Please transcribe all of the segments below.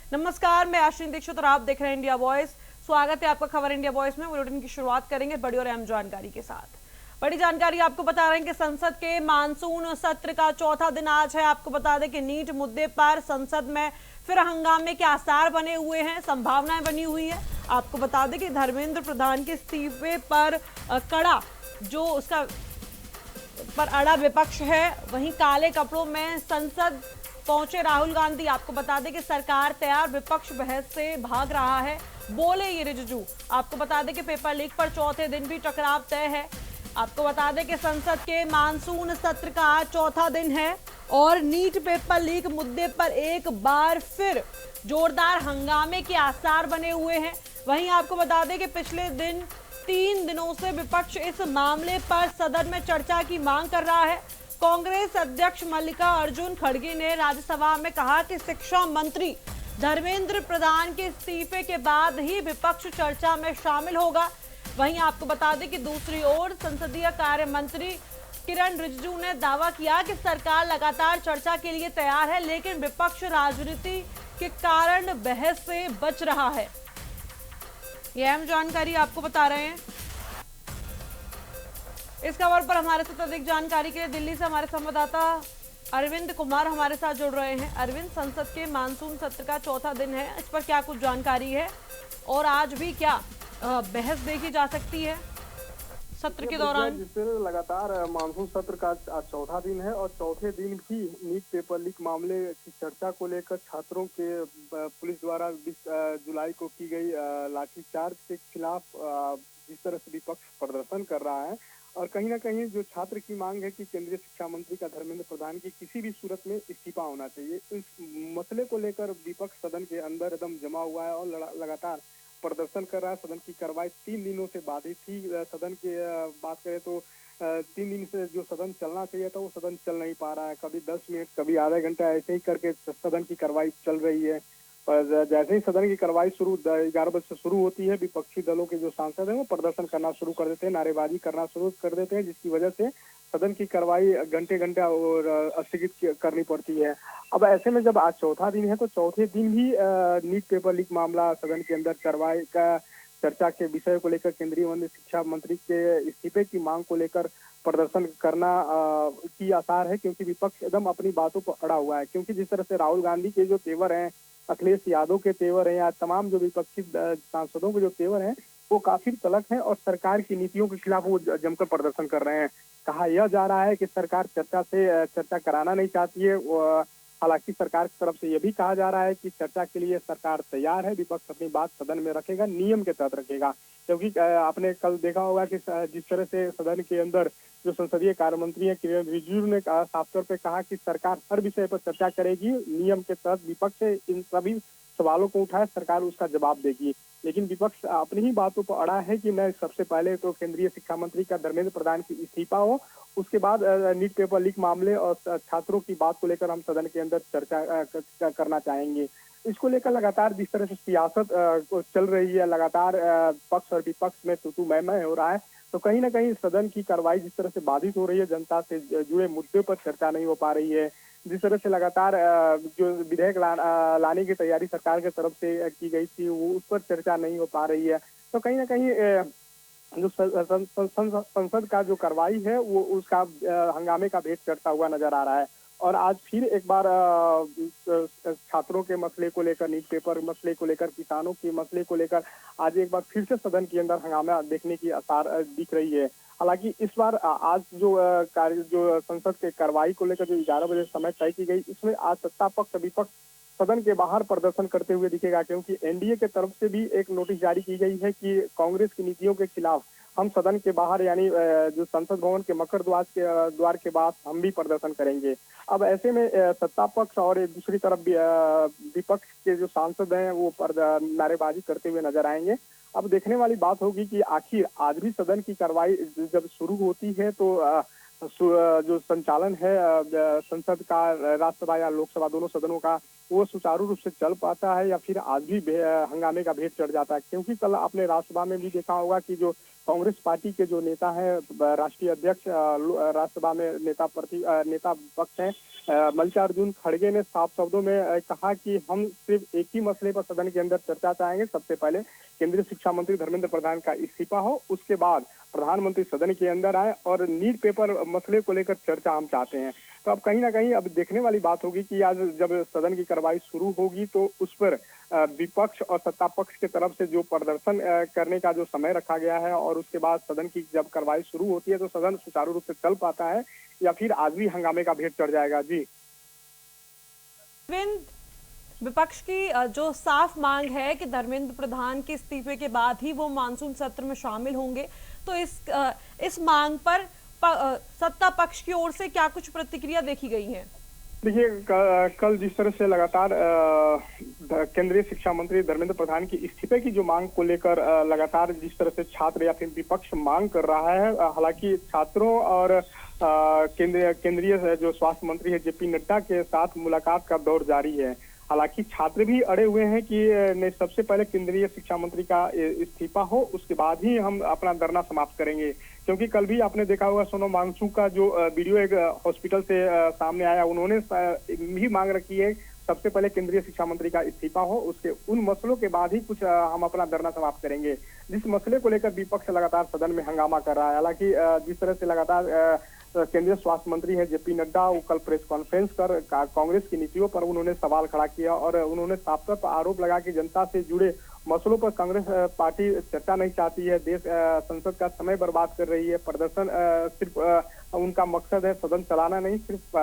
नमस्कार, मैं आश्विनी दीक्षित और आप देख रहे हैं इंडिया वॉइस। स्वागत है आपका खबर इंडिया वॉइस में। बुलेटिन की शुरुआत करेंगे बड़ी और अहम जानकारी के साथ। बड़ी जानकारी आपको बता रहे हैं कि संसद के मानसून सत्र का चौथा दिन आज है। आपको बता दें कि नीट मुद्दे पर संसद में फिर हंगामे के आसार बने हुए हैं, संभावनाएं बनी हुई है। आपको बता दें कि धर्मेंद्र प्रधान के इस्तीफे पर कड़ा जो उसका पर अड़ा विपक्ष है, वहीं काले कपड़ों में संसद पहुंचे राहुल गांधी। आपको बता दें कि सरकार तैयार, विपक्ष बहस से भाग रहा है, बोले ये रिजिजू। आपको बता दें कि पेपर लीक पर चौथे दिन भी टकराव तय है। आपको बता दें कि संसद के मानसून सत्र का आज चौथा दिन है और नीट पेपर लीक मुद्दे पर एक बार फिर जोरदार हंगामे के आसार बने हुए हैं। वहीं आपको बता दें कि पिछले 3 दिनों से विपक्ष इस मामले पर सदन में चर्चा की मांग कर रहा है। कांग्रेस अध्यक्ष मल्लिकार्जुन खड़गे ने राज्यसभा में कहा कि शिक्षा मंत्री धर्मेंद्र प्रधान के इस्तीफे के बाद ही विपक्ष चर्चा में शामिल होगा। वहीं आपको बता दें कि दूसरी ओर संसदीय कार्य मंत्री किरण रिजिजू ने दावा किया कि सरकार लगातार चर्चा के लिए तैयार है, लेकिन विपक्ष राजनीति के कारण बहस से बच रहा है। यह अहम जानकारी आपको बता रहे हैं। इस खबर पर हमारे साथ अधिक जानकारी के लिए दिल्ली से हमारे संवाददाता अरविंद कुमार हमारे साथ जुड़ रहे हैं। अरविंद, संसद के मानसून सत्र का चौथा दिन है, इस पर क्या कुछ जानकारी है और आज भी क्या बहस देखी जा सकती है सत्र के दौरान? जिससे लगातार मानसून सत्र का आज चौथा दिन है और चौथे दिन भी नीट पेपर लीक मामले की चर्चा को लेकर छात्रों के पुलिस द्वारा 20 जुलाई को की गई लाठीचार्ज के खिलाफ जिस तरह से विपक्ष प्रदर्शन कर रहा है और कहीं ना कहीं जो छात्र की मांग है कि केंद्रीय शिक्षा मंत्री का धर्मेंद्र प्रधान की किसी भी सूरत में इस्तीफा होना चाहिए, इस मसले को लेकर विपक्ष सदन के अंदर एकदम जमा हुआ है और लगातार प्रदर्शन कर रहा है। सदन की कार्रवाई 3 दिनों से बाधित थी। सदन की बात करें तो 3 दिन से जो सदन चलना चाहिए था वो सदन चल नहीं पा रहा है। कभी 10 मिनट, कभी आधा घंटा, ऐसे ही करके सदन की कार्रवाई चल रही है। पर जैसे ही सदन की कार्रवाई 11 बजे से शुरू होती है, विपक्षी दलों के जो सांसद हैं वो प्रदर्शन करना शुरू कर देते हैं, नारेबाजी करना शुरू कर देते हैं, जिसकी वजह से सदन की कार्रवाई घंटे घंटे और स्थगित करनी पड़ती है। अब ऐसे में जब आज चौथा दिन है तो चौथे दिन भी नीट पेपर लीक मामला सदन के अंदर कार्रवाई का चर्चा के विषय को लेकर केंद्रीय शिक्षा मंत्री के इस्तीफे की मांग को लेकर प्रदर्शन करना की आसार है, क्योंकि विपक्ष एकदम अपनी बातों पर अड़ा हुआ है। क्योंकि जिस तरह से राहुल गांधी के जो तेवर हैं, अखिलेश यादव के तेवर हैं या तमाम जो विपक्षी सांसदों के जो तेवर हैं वो काफी तलक हैं और सरकार की नीतियों के खिलाफ वो जमकर प्रदर्शन कर रहे हैं। कहा यह जा रहा है कि सरकार चर्चा कराना नहीं चाहती है। हालांकि सरकार की तरफ से यह भी कहा जा रहा है कि चर्चा के लिए सरकार तैयार है, विपक्ष अपनी बात सदन में रखेगा, नियम के तहत रखेगा। क्योंकि आपने कल देखा होगा कि जिस तरह से सदन के अंदर जो संसदीय कार्य मंत्री है किरण रिजिजू ने साफ तौर पे कहा कि सरकार हर विषय पर चर्चा करेगी, नियम के तहत विपक्ष इन सभी सवालों को उठाए, सरकार उसका जवाब देगी। लेकिन विपक्ष अपनी ही बातों पर अड़ा है कि मैं सबसे पहले तो केंद्रीय शिक्षा मंत्री का धर्मेंद्र प्रधान की इस्तीफा हो, उसके बाद नीट पेपर लीक मामले और छात्रों की बात को लेकर हम सदन के अंदर चर्चा करना चाहेंगे। इसको लेकर लगातार जिस तरह से सियासत चल रही है, लगातार पक्ष और विपक्ष में तू मैं हो रहा है, तो कहीं ना कहीं सदन की कार्रवाई जिस तरह से बाधित हो रही है, जनता से जुड़े मुद्दे पर चर्चा नहीं हो पा रही है, जिस तरह से लगातार जो विधेयक लाने की तैयारी सरकार की तरफ से की गई थी वो उस पर चर्चा नहीं हो पा रही है, तो कहीं ना कहीं जो संसद का जो कार्रवाई है वो उसका हंगामे का भेद चढ़ता हुआ नजर आ रहा है। और आज फिर एक बार छात्रों के मसले को लेकर, नीट पेपर मसले को लेकर, किसानों के मसले को लेकर आज एक बार फिर से सदन के अंदर हंगामा देखने की आसार दिख रही है। हालांकि इस बार आज जो संसद के कार्रवाई को लेकर जो 11 बजे समय तय की गई, इसमें आज सत्ता पक्ष विपक्ष सदन के बाहर प्रदर्शन करते हुए दिखेगा, क्योंकि एनडीए के तरफ से भी एक नोटिस जारी की गई है कि कांग्रेस की नीतियों के खिलाफ हम सदन के बाहर यानी जो संसद भवन के मकर द्वार के बाहर हम भी प्रदर्शन करेंगे। अब ऐसे में सत्ता पक्ष और दूसरी तरफ विपक्ष के जो सांसद हैं वो नारेबाजी करते हुए नजर आएंगे। अब देखने वाली बात होगी कि आखिर आज भी सदन की कार्रवाई जब शुरू होती है तो जो संचालन है संसद का, राज्यसभा या लोकसभा दोनों सदनों का, वो सुचारू रूप से चल पाता है या फिर आज भी हंगामे का भेद चढ़ जाता है। क्योंकि कल आपने राज्यसभा में भी देखा होगा कि जो कांग्रेस पार्टी के जो नेता हैं, राष्ट्रीय अध्यक्ष, राज्यसभा में नेता पक्ष हैं, मल्लिकार्जुन खड़गे ने साफ शब्दों में कहा कि हम सिर्फ एक ही मसले पर सदन के अंदर चर्चा चाहेंगे। सबसे पहले केंद्रीय शिक्षा मंत्री धर्मेंद्र प्रधान का इस्तीफा हो, उसके बाद प्रधानमंत्री सदन के अंदर आए और नीट पेपर मसले को लेकर चर्चा हम चाहते हैं। तो अब कहीं ना कहीं अब देखने वाली बात होगी कि आज जब सदन की कार्रवाई शुरू होगी तो उस पर विपक्ष और सत्ता पक्ष की तरफ से जो प्रदर्शन करने का जो समय रखा गया है और उसके बाद सदन की जब कार्रवाई शुरू होती है तो सदन सुचारू रूप से चल पाता है या फिर आज भी हंगामे का भेद चढ़ जाएगा। जी विपक्ष की जो साफ मांग है कि धर्मेंद्र प्रधान के इस्तीफे के बाद ही वो मानसून सत्र में शामिल होंगे, तो इस मांग पर सत्ता पक्ष की ओर से क्या कुछ प्रतिक्रिया देखी गई है? देखिए, कल जिस तरह से लगातार केंद्रीय शिक्षा मंत्री धर्मेंद्र प्रधान की इस्तीफे की जो मांग को लेकर लगातार जिस तरह से छात्र या फिर विपक्ष मांग कर रहा है, हालांकि छात्रों और केंद्रीय जो स्वास्थ्य मंत्री है जेपी नड्डा के साथ मुलाकात का दौर जारी है। हालांकि छात्र भी अड़े हुए हैं कि नहीं, सबसे पहले केंद्रीय शिक्षा मंत्री का इस्तीफा हो, उसके बाद ही हम अपना धरना समाप्त करेंगे। क्योंकि कल भी आपने देखा होगा सोनम वांगचुक का जो वीडियो एक हॉस्पिटल से सामने आया, उन्होंने भी मांग रखी है सबसे पहले केंद्रीय शिक्षा मंत्री का इस्तीफा हो, उसके उन मसलों के बाद ही कुछ हम अपना धरना समाप्त करेंगे। जिस मसले को लेकर विपक्ष लगातार सदन में हंगामा कर रहा है, हालांकि जिस तरह से लगातार केंद्रीय स्वास्थ्य मंत्री है जेपी नड्डा, वो कल प्रेस कॉन्फ्रेंस कर कांग्रेस की नीतियों पर उन्होंने सवाल खड़ा किया और उन्होंने साफ तौर पर आरोप लगा कि जनता से जुड़े मसलों पर कांग्रेस पार्टी चर्चा नहीं चाहती है, देश संसद का समय बर्बाद कर रही है, प्रदर्शन सिर्फ उनका मकसद है सदन चलाना नहीं, सिर्फ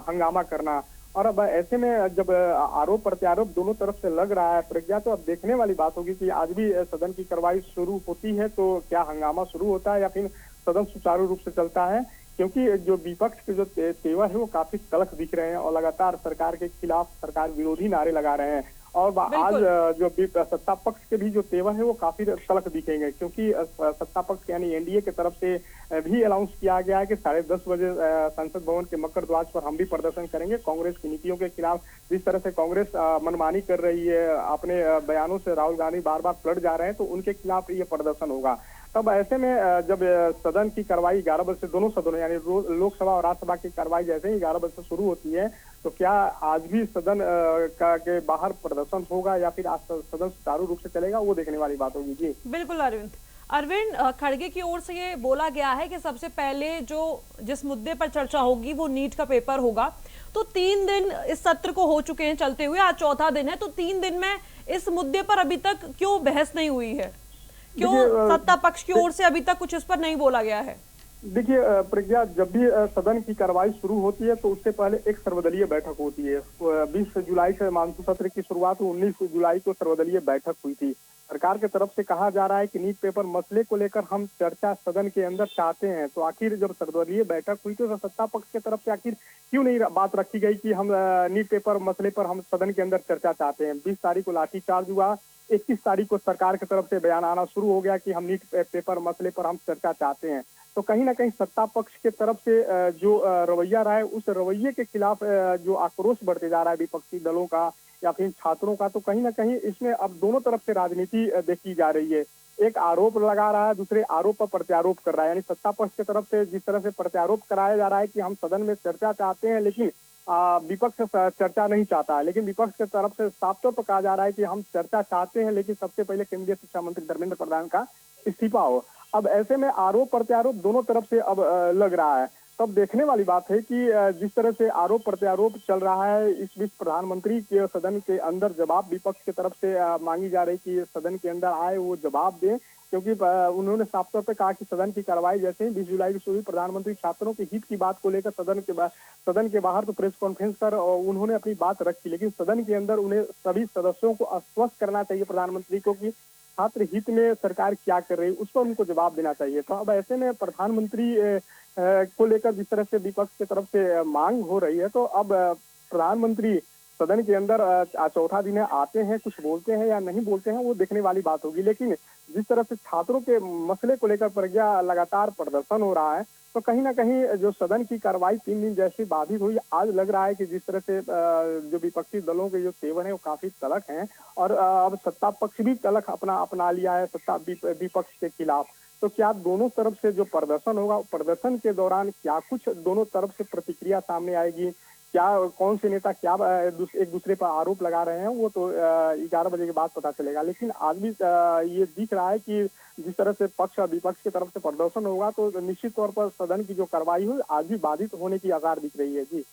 हंगामा करना। और अब ऐसे में जब आरोप प्रत्यारोप दोनों तरफ से लग रहा है प्रज्ञा, तो अब देखने वाली बात होगी कि आज भी सदन की कार्रवाई शुरू होती है तो क्या हंगामा शुरू होता है या फिर सदन सुचारू रूप से चलता है। क्योंकि जो विपक्ष के जो तेवर है वो काफी तल्ख दिख रहे हैं और लगातार सरकार के खिलाफ सरकार विरोधी नारे लगा रहे हैं। और आज जो सत्ता पक्ष के भी जो तेवर है वो काफी तल्ख दिखेंगे, क्योंकि सत्ता पक्ष यानी एनडीए की तरफ से भी अनाउंस किया गया है कि 10:30 बजे संसद भवन के मकर ध्वज पर हम भी प्रदर्शन करेंगे कांग्रेस की नीतियों के खिलाफ। जिस तरह से कांग्रेस मनमानी कर रही है, अपने बयानों से राहुल गांधी बार बार पलट जा रहे हैं, तो उनके खिलाफ ये प्रदर्शन होगा। तब ऐसे में जब सदन की कार्रवाई 11 बजे से दोनों सदनों यानी लोकसभा और राज्यसभा की कार्रवाई जैसे ही 11 बजे से शुरू होती है, तो क्या आज भी सदन के बाहर प्रदर्शन होगा या फिर आज सदन सुचारू रूप से चलेगा, वो देखने वाली बात होगी। जी बिल्कुल अरविंद खड़गे की ओर से ये बोला गया है कि सबसे पहले जिस मुद्दे पर चर्चा होगी वो नीट का पेपर होगा। तो 3 दिन इस सत्र को हो चुके हैं चलते हुए, आज चौथा दिन है, तो 3 दिन में इस मुद्दे पर अभी तक क्यों बहस नहीं हुई है? क्यों सत्ता पक्ष की ओर से अभी तक कुछ इस पर नहीं बोला गया है? देखिए प्रज्ञा, जब भी सदन की कार्रवाई शुरू होती है तो उससे पहले एक सर्वदलीय बैठक होती है। 20 जुलाई से मानसून सत्र की शुरुआत 19 जुलाई को सर्वदलीय बैठक हुई थी। सरकार की तरफ से कहा जा रहा है कि नीट पेपर मसले को लेकर हम चर्चा सदन के अंदर चाहते हैं। तो आखिर जब सर्वदलीय बैठक हुई तो सत्ता पक्ष की तरफ से आखिर क्यों नहीं बात रखी गई कि हम नीट पेपर मसले पर हम सदन के अंदर चर्चा चाहते हैं? 20 तारीख को लाठीचार्ज हुआ, 21 तारीख को सरकार की तरफ से बयान आना शुरू हो गया कि हम नीट पेपर मसले पर हम चर्चा चाहते हैं। तो कहीं ना कहीं सत्ता पक्ष के तरफ से जो रवैया रहा है, उस रवैये के खिलाफ जो आक्रोश बढ़ते जा रहा है विपक्षी दलों का या फिर छात्रों का, तो कहीं ना कहीं इसमें अब दोनों तरफ से राजनीति देखी जा रही है। एक आरोप लगा रहा है, दूसरे आरोप पर प्रत्यारोप कर रहा है। यानी सत्ता पक्ष की तरफ से जिस तरह से प्रत्यारोप कराया जा रहा है कि हम सदन में चर्चा चाहते हैं लेकिन विपक्ष चर्चा नहीं चाहता है, लेकिन विपक्ष की तरफ से साफ तौर पर कहा जा रहा है कि हम चर्चा चाहते हैं लेकिन सबसे पहले केंद्रीय शिक्षा मंत्री धर्मेंद्र प्रधान का इस्तीफा हो। अब ऐसे में आरोप प्रत्यारोप दोनों तरफ से अब लग रहा है। तब देखने वाली बात है कि जिस तरह से आरोप प्रत्यारोप चल रहा है, इस बीच प्रधानमंत्री के सदन के अंदर जवाब विपक्ष की तरफ से मांगी जा रही कि सदन के अंदर आए वो जवाब दें, क्योंकि उन्होंने साफ तौर पर कहा कि सदन की कार्रवाई जैसे ही 20 जुलाई की शुरू हुई, प्रधानमंत्री छात्रों के हित की बात को लेकर सदन के बाहर तो प्रेस कॉन्फ्रेंस कर उन्होंने अपनी बात रखी, लेकिन सदन के अंदर उन्हें सभी सदस्यों को आश्वस्त करना चाहिए प्रधानमंत्री को कि छात्र हित में सरकार क्या कर रही है, उस पर उनको जवाब देना चाहिए। तो अब ऐसे में प्रधानमंत्री को लेकर जिस तरह से विपक्ष की तरफ से मांग हो रही है, तो अब प्रधानमंत्री सदन के अंदर चौथा दिन है, आते हैं, कुछ बोलते हैं या नहीं बोलते हैं, वो देखने वाली बात होगी। लेकिन जिस तरह से छात्रों के मसले को लेकर प्रज्ञा लगातार प्रदर्शन हो रहा है, तो कहीं ना कहीं जो सदन की कार्रवाई 3 दिन जैसी बाधित हुई, आज लग रहा है कि जिस तरह से जो विपक्षी दलों के जो तेवर है वो काफी तलख हैं और अब सत्ता पक्ष भी तलख अपना लिया है सत्ता विपक्ष के खिलाफ। तो क्या दोनों तरफ से जो प्रदर्शन होगा, प्रदर्शन के दौरान क्या कुछ दोनों तरफ से प्रतिक्रिया सामने आएगी, क्या कौन से नेता क्या एक दूसरे पर आरोप लगा रहे हैं वो तो 11 बजे के बाद पता चलेगा। लेकिन आज भी ये दिख रहा है कि जिस तरह से पक्ष और विपक्ष की तरफ से प्रदर्शन होगा तो निश्चित तौर पर सदन की जो कार्रवाई हुई आज भी बाधित होने की आसार दिख रही है। जी।